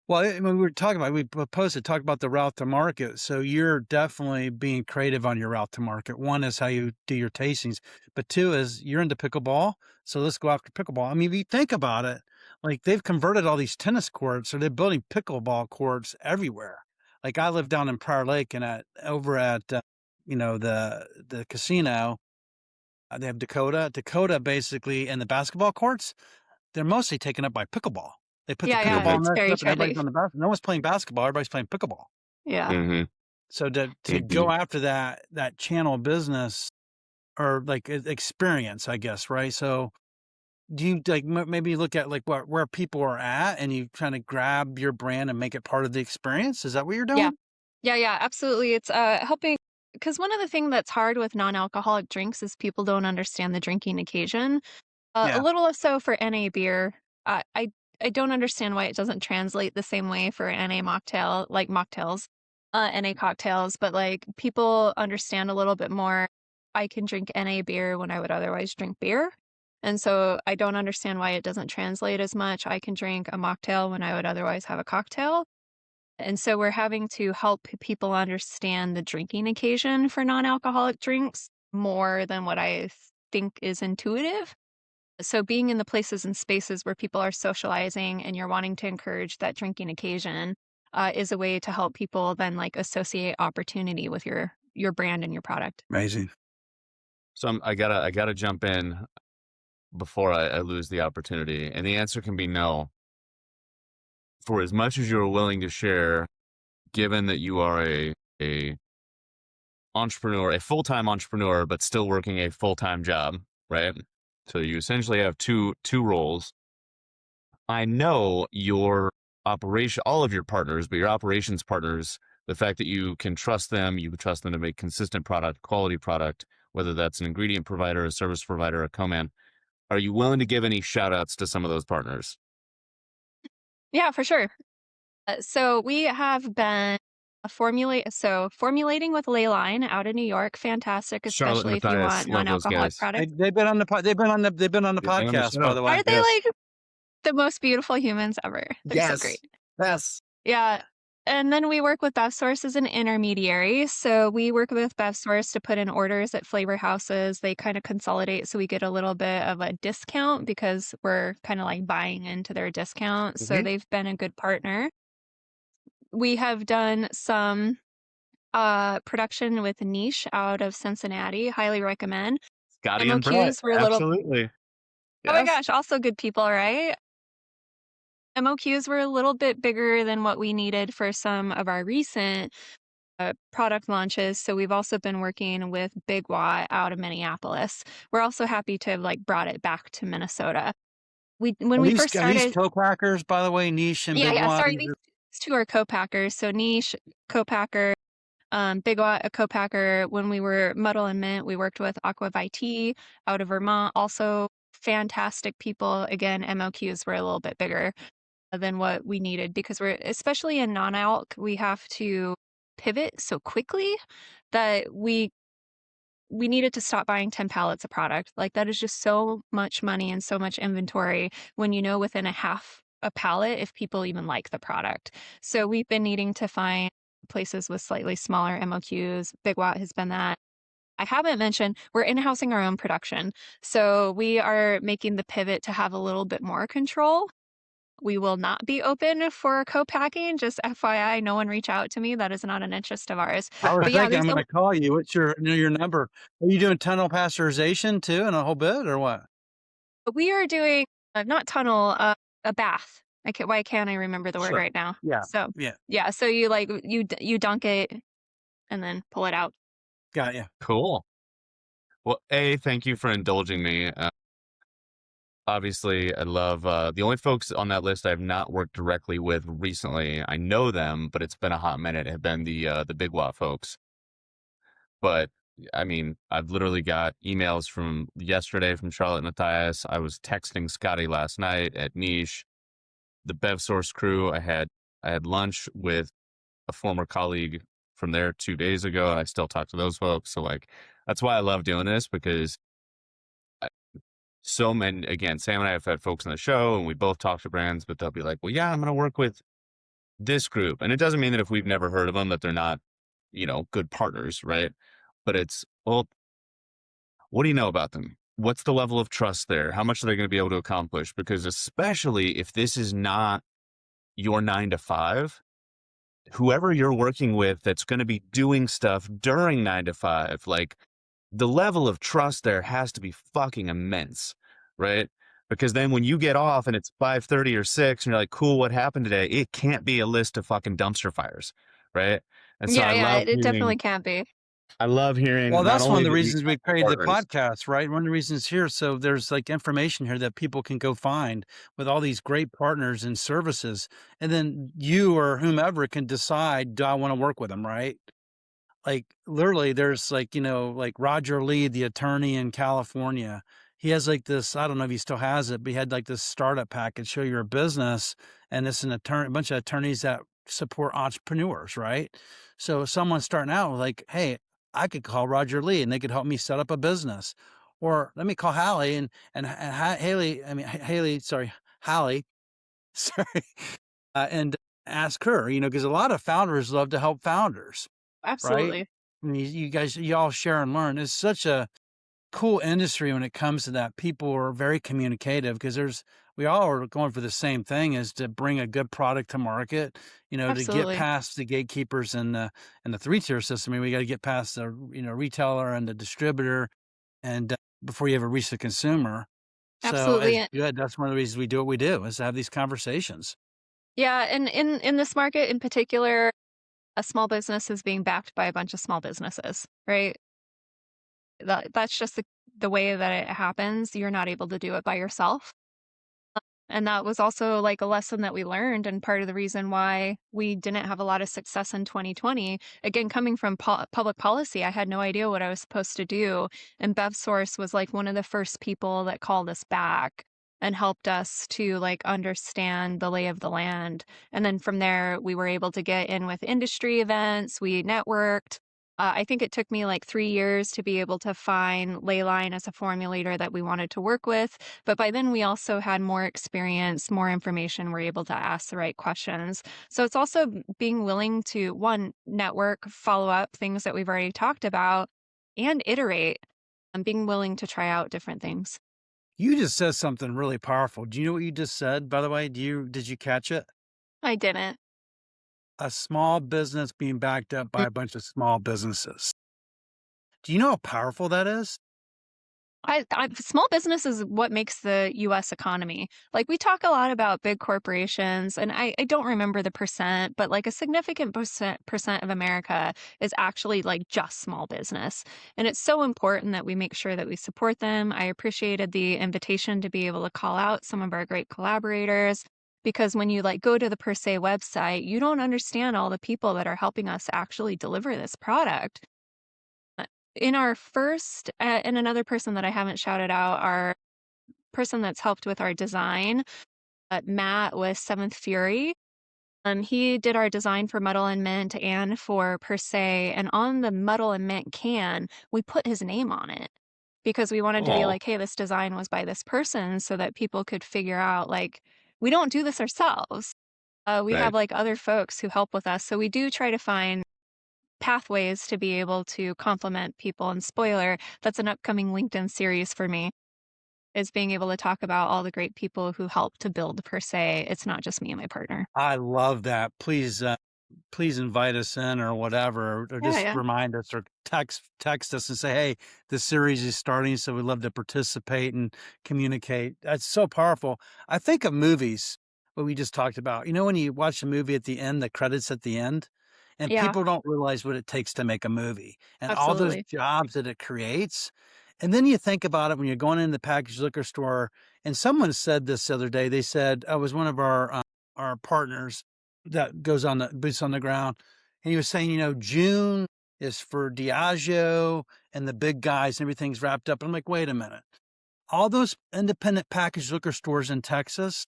Well, when we were talking about, we posted talk about the route to market. So you're definitely being creative on your route to market. One is how you do your tastings, but two is you're into pickleball. So let's go after pickleball. I mean, if you think about it, like they've converted all these tennis courts, or they're building pickleball courts everywhere. Like I live down in Prior Lake, and over at the casino, they have Dakota basically, and the basketball courts, they're mostly taken up by pickleball. They put the Yeah, yeah, pickleball Hmm. it's nets very up and everybody's trendy. on the basket. No one's playing basketball, everybody's playing pickleball. Yeah. Hmm. So to Hmm. go after that channel of business, or like experience, I guess, right? So do you like maybe look at like where people are at, and you trying to grab your brand and make it part of the experience? Is that what you're Yeah. doing? Yeah, yeah, absolutely. It's helping because one of the things that's hard with non-alcoholic drinks is people don't understand the drinking occasion. A Yeah, little less so for NA beer. I don't understand why it doesn't translate the same way for NA mocktail, like mocktails, NA cocktails, but like people understand a little bit more. I can drink NA beer when I would otherwise drink beer. And so I don't understand why it doesn't translate as much. I can drink a mocktail when I would otherwise have a cocktail. And so we're having to help people understand the drinking occasion for non-alcoholic drinks more than what I think is intuitive. So being in the places and spaces where people are socializing and you're wanting to encourage that drinking occasion is a way to help people then like associate opportunity with your brand and your product. amazing. So I gotta jump in before I lose the opportunity, and the answer can be no. For as much as you're willing to share, given that you are a entrepreneur, a full-time entrepreneur, but still working a full-time job, right? So you essentially have two roles. I know your operation, all of your partners, but your operations partners, the fact that you can trust them, you can trust them to make consistent product, quality product, whether that's an ingredient provider, a service provider, a co-man. Are you willing to give any shout outs to some of those partners? Yeah, for sure. So we have been formulating with Leyline out of New York, fantastic, Charlotte and especially if you Matthias, want love those non-alcoholic guys. products. They've been on the They've been on the podcast, by show. the way. Are they Yes, like the most beautiful humans ever? They're so great. yes, yes. Yeah. And then we work with BevSource as an intermediary. So we work with BevSource to put in orders at flavor houses. They kind of consolidate so we get a little bit of a discount because we're kind of like buying into their discount. So Mhm. they've been a good partner. We have done some production with Niche out of Cincinnati. Highly recommend. Scotty and Brett, MOQs were a little, absolutely. oh my Yes. gosh, also good people, right? MOQs were a little bit bigger than what we needed for some of our recent product launches. So we've also been working with Big Watt out of Minneapolis. We're also happy to have like brought it back to Minnesota. When we first Are these started, co-packers, by the way, Niche and yeah, Big yeah, Wad? sorry, these two are co-packers. So Niche, co-packer, Big Watt, a co-packer. When we were Muddle and Mint, we worked with Aqua Vitae out of Vermont. Also fantastic people. Again, MOQs were a little bit bigger than what we needed because we're especially in non-alc, we have to pivot so quickly that we needed to stop buying 10 pallets of product. Like that is just so much money and so much inventory when you know within a half a pallet if people even like the product. So we've been needing to find places with slightly smaller MOQs. Big Watt has been that. I haven't mentioned we're in-housing our own production. So we are making the pivot to have a little bit more control. We will not be open for co-packing. Just FYI, no one reach out to me. That is not an interest of ours. I was But yeah, thinking I'm gonna call you. What's your number? Are you doing tunnel pasteurization too and a whole bit, or what? we are doing not tunnel, a bath. Why can't I remember the word Sure. right now? Yeah. So Yeah. yeah, so you like you dunk it and then pull it out. Got you. Cool. Well, thank you for indulging me. Obviously, I love the only folks on that list I've not worked directly with recently. I know them, but it's been a hot minute. Have been the Big Watt folks. But I mean, I've literally got emails from yesterday from Charlotte and Matthias. I was texting Scotty last night at Niche. the BevSource crew. I had lunch with a former colleague from there 2 days ago, and I still talk to those folks. So like, that's why I love doing this, because so many, again, Sam and I have had folks on the show and we both talk to brands, but they'll be like, well, yeah, I'm going to work with this group. And it doesn't mean that if we've never heard of them, that they're not, good partners, right? But it's, well, what do you know about them? What's the level of trust there? How much are they going to be able to accomplish? Because especially if this is not your 9 to 5, whoever you're working with that's going to be doing stuff during 9 to 5, like, the level of trust there has to be fucking immense, right? Because then when you get off and it's 5:30 or 6 and you're like, cool, what happened today? It can't be a list of fucking dumpster fires, right? And so Yeah, I yeah, love it definitely hearing, can't be. I love Well, hearing not that's one of only the that you reasons we have created the partners. podcast, right? One of the reasons here, so there's like information here that people can go find with all these great partners and services, and then you or whomever can decide, do I want to work with them, right? Like, literally, there's like, like Roger Lee, the attorney in California. He has like this, I don't know if he still has it, but he had like this startup package, show your business. And it's a bunch of attorneys that support entrepreneurs, right? So if someone's starting out like, hey, I could call Roger Lee and they could help me set up a business. Or let me call Hallie and Haley, I mean, Haley, sorry, Hallie, sorry, and ask her, because a lot of founders love to help founders, right? Absolutely. And you guys, you all share and learn. It's such a cool industry when it comes to that. People are very communicative because we all are going for the same thing, is to bring a good product to market, to get Absolutely. past the gatekeepers and the 3-tier system. I mean, we got to get past the, retailer and the distributor and before you ever reach the consumer. So as Absolutely. good, that's one of the reasons we do what we do, is to have these conversations. Yeah, and in this market in particular, a small business is being backed by a bunch of small businesses, right? That's just the way that it happens. You're not able to do it by yourself. And that was also like a lesson that we learned, and part of the reason why we didn't have a lot of success in 2020. Again, coming from public policy, I had no idea what I was supposed to do. And BevSource was like one of the first people that called us back and helped us to like understand the lay of the land. And then from there, we were able to get in with industry events. We networked. I think it took me like 3 years to be able to find Leyline as a formulator that we wanted to work with. But by then, we also had more experience, more information. We're able to ask the right questions. So it's also being willing to, one, network, follow up things that we've already talked about, and iterate, and being willing to try out different things. You just said something really powerful. Do you know what you just said, by the way? Did you catch it? I didn't. A small business being backed up by a bunch of small businesses. Do you know how powerful that is? Small business is what makes the US economy. Like, we talk a lot about big corporations, and I don't remember the percent, but like a significant percent of America is actually like just small business. And it's so important that we make sure that we support them. I appreciated the invitation to be able to call out some of our great collaborators, because when you like go to the Per Se website, you don't understand all the people that are helping us actually deliver this product. In our first and another person that I haven't shouted out, our person that's helped with our design, Matt with Seventh Fury. He did our design for Muddle and Mint and for Per Se, and on the Muddle and Mint can, we put his name on it because we wanted to be Oh, like, hey, this design was by this person, so that people could figure out, like, we don't do this ourselves. We have right. like other folks who help with us. So we do try to find pathways to be able to compliment people. And spoiler, that's an upcoming LinkedIn series for me, is being able to talk about all the great people who help to build Per Se. It's not just me and my partner. I love that. Please invite us in or whatever, or Yeah, just yeah. remind us or text us and say, hey, this series is starting, so we'd love to participate and communicate. That's so powerful. I think of movies, what we just talked about. When you watch a movie at the end, the credits at the end, and Yeah, people don't realize what it takes to make a movie and all those absolutely. jobs that it creates. And then you think about it when you're going into the packaged liquor store, and someone said this the other day. They said, I was one of our partners that goes on the boots on the ground. And he was saying, June is for Diageo and the big guys, and everything's wrapped up. I'm like, wait a minute. All those independent packaged liquor stores in Texas,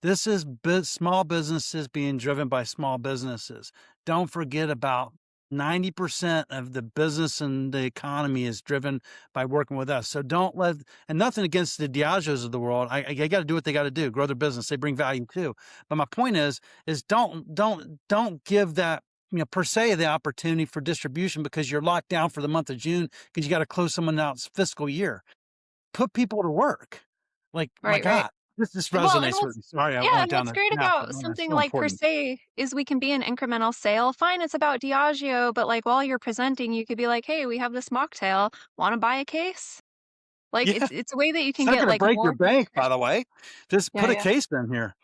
This is small businesses being driven by small businesses. Don't forget about 90% of the business and the economy is driven by working with us. So don't let, and nothing against the Diageos of the world. I got to do what they got to do, grow their business. They bring value too. But my point is don't give that, per se, the opportunity for distribution because you're locked down for the month of June because you got to close someone else's fiscal year. Put people to work. Like, my Right, right. God, this Well, and resonates with what's me. Sorry, I yeah, went and down what's the great path, but about man, it's something so like per important. se is we can be an incremental sale. Fine, it's about Diageo, but like while you're presenting, you could be like, "Hey, we have this mocktail. Want to buy a case?" Like Yeah, it's a way that you it's can not get gonna like break your more bank, customers. by the way. Just Yeah, put a yeah, case in here,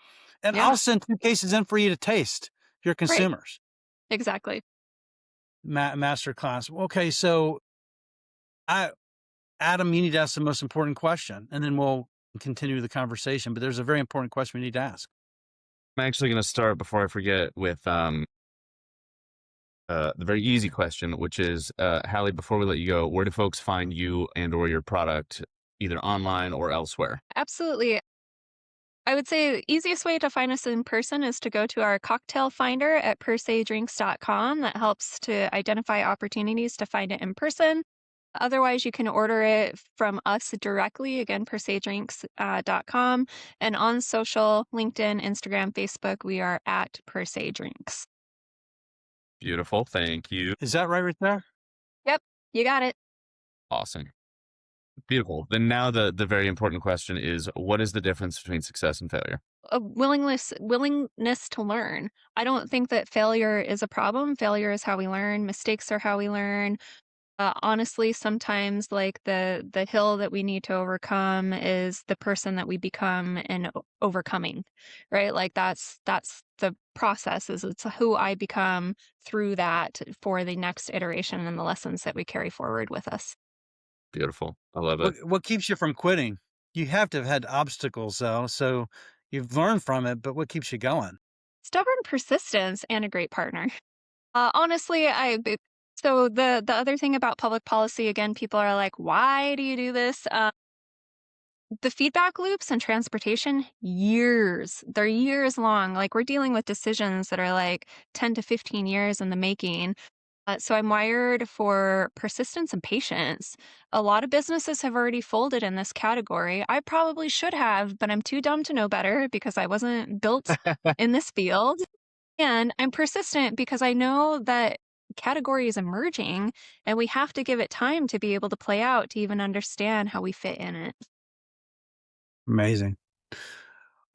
and yeah. I'll send 2 cases in for you to taste, your Right. consumers. Exactly. Master class. Okay, so I Adam, you need to ask the most important question, and then we'll continue the conversation, but there's a very important question we need to ask. I'm actually going to start before I forget with the very easy question, which is, Hallie, before we let you go, where do folks find you and or your product, either online or elsewhere? Absolutely. I would say the easiest way to find us in person is to go to our cocktail finder at persedrinks.com. That helps to identify opportunities to find it in person. Otherwise, you can order it from us directly, again, persedrinks.com. And on social, LinkedIn, Instagram, Facebook, we are at Per Se Drinks. Beautiful. Thank you. Is that right there? Yep, you got it. Awesome. Beautiful. Then now the very important question is, what is the difference between success and failure? A willingness to learn. I don't think that failure is a problem. Failure is how we learn. Mistakes are how we learn. Honestly, sometimes like the hill that we need to overcome is the person that we become in overcoming, right? Like that's the process is it's who I become through that for the next iteration and the lessons that we carry forward with us. Beautiful. I love it. What keeps you from quitting? You have to have had obstacles, though, so you've learned from it, but what keeps you going? Stubborn persistence and a great partner. Honestly, so the other thing about public policy again, people are like, why do you do this? The feedback loops in transportation, years. They're years long. Like, we're dealing with decisions that are like 10 to 15 years in the making. So I'm wired for persistence and patience. A lot of businesses have already folded in this category. I probably should have, but I'm too dumb to know better because I wasn't built in this field. And I'm persistent because I know that category is emerging and we have to give it time to be able to play out to even understand how we fit in it. Amazing.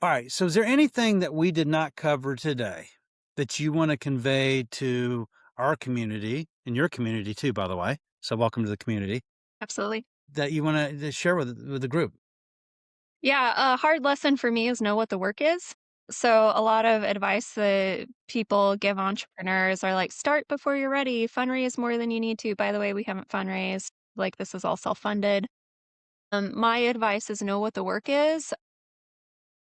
All right. So, is there anything that we did not cover today that you want to convey to our community and your community too, by the way? So, welcome to the community Absolutely. that you want to share with the group. Yeah, a hard lesson for me is know what the work is. So a lot of advice that people give entrepreneurs are like, start before you're ready, fundraise more than you need to. By the way, we haven't fundraised. Like this is all self-funded. My advice is know what the work is.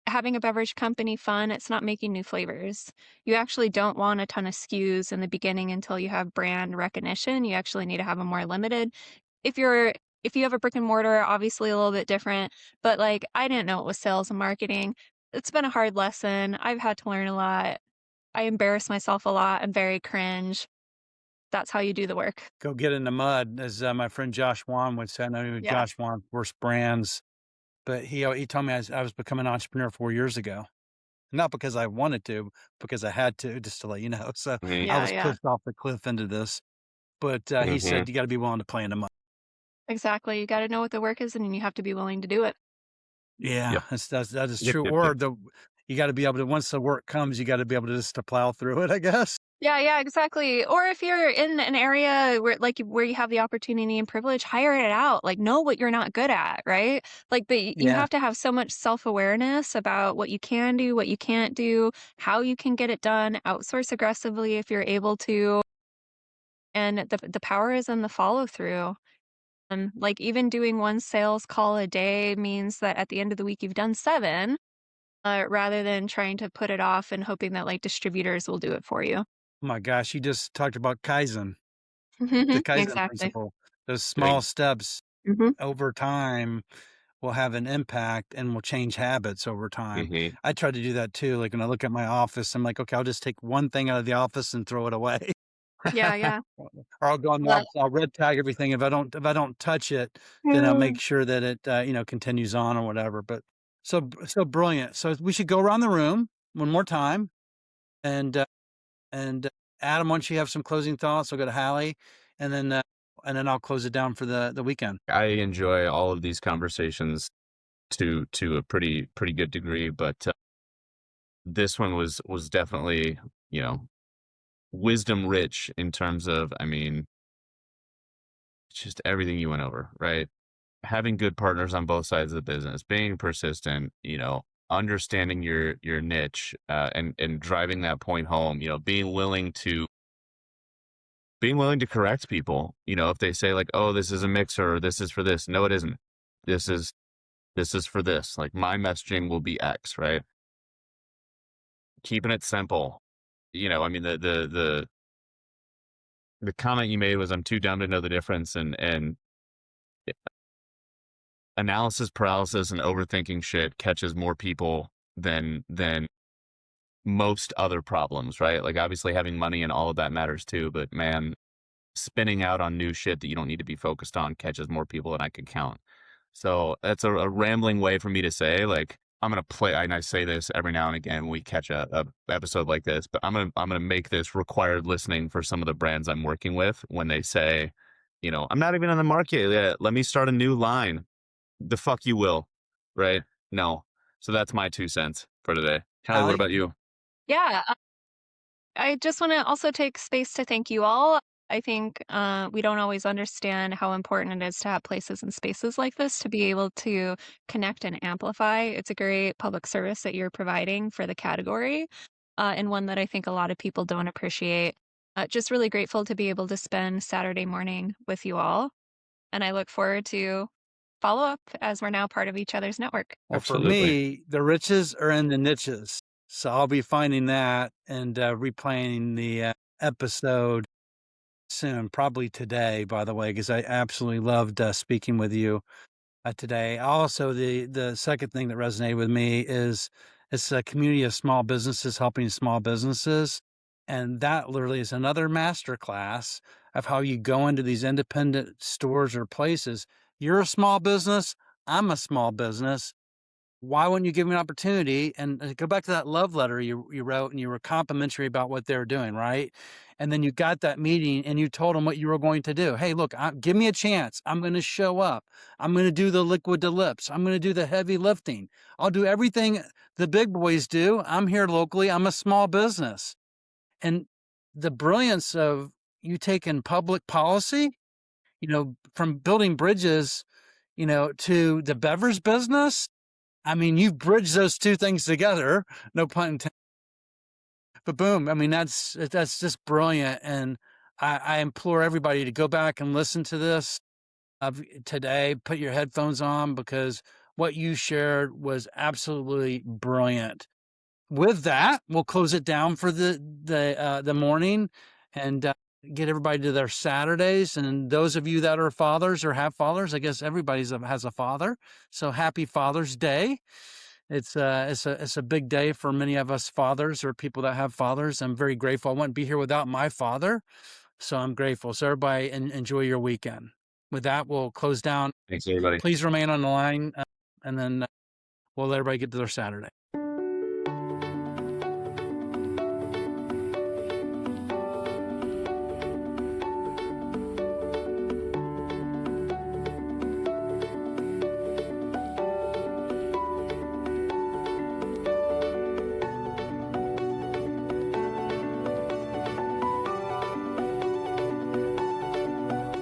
Having a beverage company fun, it's not making new flavors. You actually don't want a ton of SKUs in the beginning until you have brand recognition. You actually need to have them more limited. If you're if you have a brick and mortar, obviously a little bit different, but like I didn't know it was sales and marketing. It's been a hard lesson. I've had to learn a lot. I embarrass myself a lot. I'm very cringe. That's how you do the work. Go get in the mud, as my friend Josh Wan would say. I know Yeah. Josh Wan, worst brands, but he told me I was becoming an entrepreneur 4 years ago. Not because I wanted to, because I had to, just to let you know. So I Yeah, was yeah. pushed off the cliff into this, but he Mm-hmm. said you got to be willing to play in the mud. Exactly. You got to know what the work is and you have to be willing to do it. Yeah, Yep. that is Yep. true. Yep. Yep. Or you got to be able to, once the work comes, you got to be able to just to plow through it, I guess. Yeah, yeah, exactly. Or if you're in an area where where you have the opportunity and privilege, hire it out. Like know what you're not good at, right? Like but you Yeah. have to have so much self-awareness about what you can do, what you can't do, how you can get it done, outsource aggressively if you're able to. And the power is in the follow through. Like even doing one sales call a day means that at the end of the week you've done seven, rather than trying to put it off and hoping that like distributors will do it for you. Oh my gosh, you just talked about Kaizen, the Kaizen Exactly. principle, those small Doing steps Mhm. over time. will have an impact and will change habits over time. Hmm. I try to do that too. Like when I look at my office, I'm like, okay, I'll just take one thing out of the office and throw it away. Yeah, yeah. Or I'll go in the Well, office, I'll red tag everything. If I don't touch it, then I'll yeah. make sure that it continues on or whatever. But so brilliant. So we should go around the room one more time and and Adam, once you have some closing thoughts, we'll go to Hallie, and then I'll close it down for the weekend. I enjoy all of these conversations to a pretty good degree, but this one was definitely, you know, wisdom rich in terms of, I mean, just everything you went over, right? Having good partners on both sides of the business, being persistent, understanding your niche, and driving that point home, being willing to correct people, if they say like, oh, this is a mixer or this is for this. No, it isn't. This is this is for this. Like my messaging will be X, right? Keeping it simple. I mean the comment you made was I'm too dumb to know the difference, and analysis paralysis and overthinking shit catches more people than most other problems, right? Like obviously having money and all of that matters too, but man, spinning out on new shit that you don't need to be focused on catches more people than I can count. So that's a rambling way for me to say, like, I'm gonna play, and I say this every now and again when we catch a episode like this, but I'm gonna make this required listening for some of the brands I'm working with when they say, I'm not even on the market yet. Let me start a new line. The fuck you will, right? No. So that's my 2 cents for today. Hallie, what Hallie? about you? Yeah, I just want to also take space to thank you all. I think we don't always understand how important it is to have places and spaces like this to be able to connect and amplify. It's a great public service that you're providing for the category, and one that I think a lot of people don't appreciate. Just really grateful to be able to spend Saturday morning with you all, and I look forward to follow up as we're now part of each other's network. Well, for Absolutely. me, the riches are in the niches. So I'll be finding that and replaying the episode soon, probably today, by the way, because I absolutely loved speaking with you today. Also, the second thing that resonated with me is it's a community of small businesses helping small businesses, and that literally is another master class of how you go into these independent stores or places. You're a small business. I'm a small business. Why wouldn't you give me an opportunity? And go back to that love letter you wrote, and you were complimentary about what they were doing, right? And then you got that meeting, and you told them what you were going to do. Hey, look, give me a chance. I'm going to show up. I'm going to do the liquid to lips. I'm going to do the heavy lifting. I'll do everything the big boys do. I'm here locally. I'm a small business, and the brilliance of you taking public policy, from building bridges, to the beverage business. I mean, you've bridged those two things together, no pun intended. But boom, I mean, that's just brilliant. And I implore everybody to go back and listen to this today. Put your headphones on because what you shared was absolutely brilliant. With that, we'll close it down for the morning and get everybody to their Saturdays. And those of you that are fathers or have fathers, I guess everybody has a father. So happy Father's Day. It's a big day for many of us fathers or people that have fathers. I'm very grateful. I wouldn't be here without my father, so I'm grateful. So everybody, enjoy your weekend. With that, we'll close down. Thanks, everybody. Please remain on the line, and then we'll let everybody get to their Saturday.